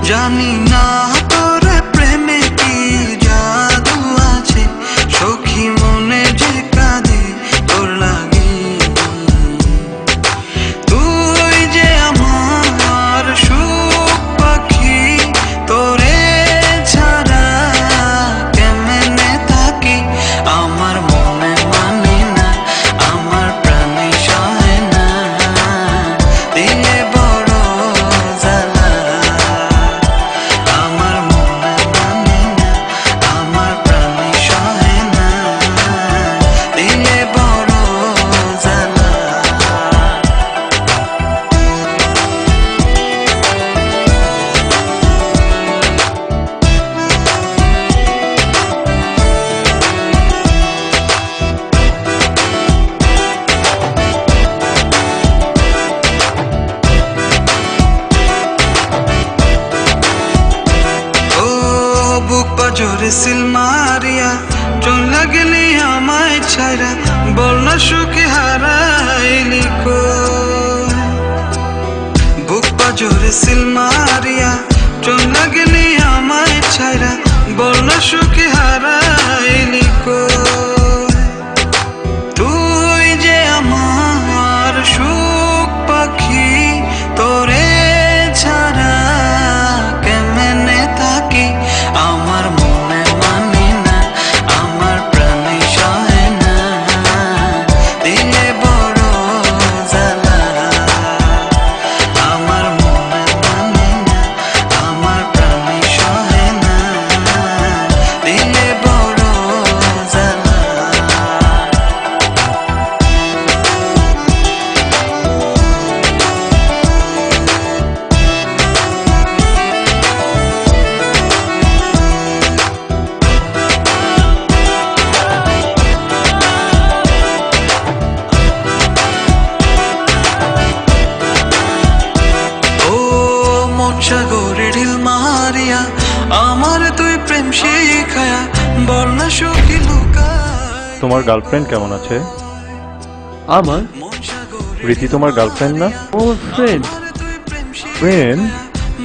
জানি না তোর প্রেমে কি জাদু আছে, সখী মনে যে কাঁদে তোর লাগে। তুই যে আমার সুখ পাখি, তোরে ছাড়া কেমনে থাকি। আমার মনে মানে না, আমার প্রাণে সয় না, দিলে বড় জ্বালা। আমার মনে মানে না, আমার প্রাণে সয় না, দিলে বড় জ্বালা। বুক পাজরে সিল মারিয়া চলে গেলি আমায় ছাইরা, বল না সুখে হারাইলি কই। বুক পাজরে সিল মারিয়া চলে গেলি আমায় ছাইরা, বল না সুখে হারাইলি কই। তুই যে আমার সুখ পাখি, তোরে ছাড়া কেমনে থাকি। আমার মনে মানে না, আমার প্রাণে সয় না, দিলে বড় জ্বালা। আমার মনে মানে না, আমার প্রাণে সয় না, দিলে বড় জ্বালা। সাগরে ঢিল মারিয়া আমার তুই প্রেম শিখায়া, বল না সুখী লুকায়। তোমার গার্লফ্রেন্ড কেমন আছে? আমার রীতি তোমার গার্লফ্রেন্ড না? ও ফ্রেন্ড। ফ্রেন্ড?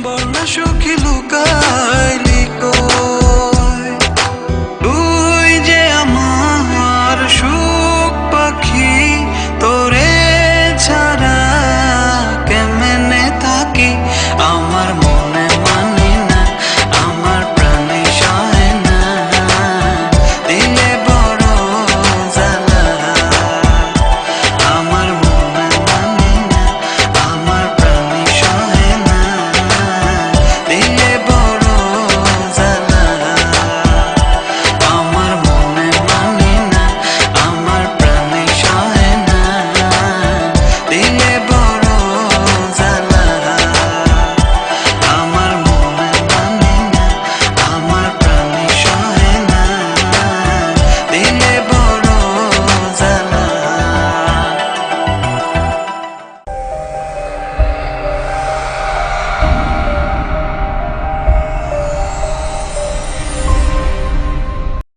বল না সুখী লুকাইলি কই।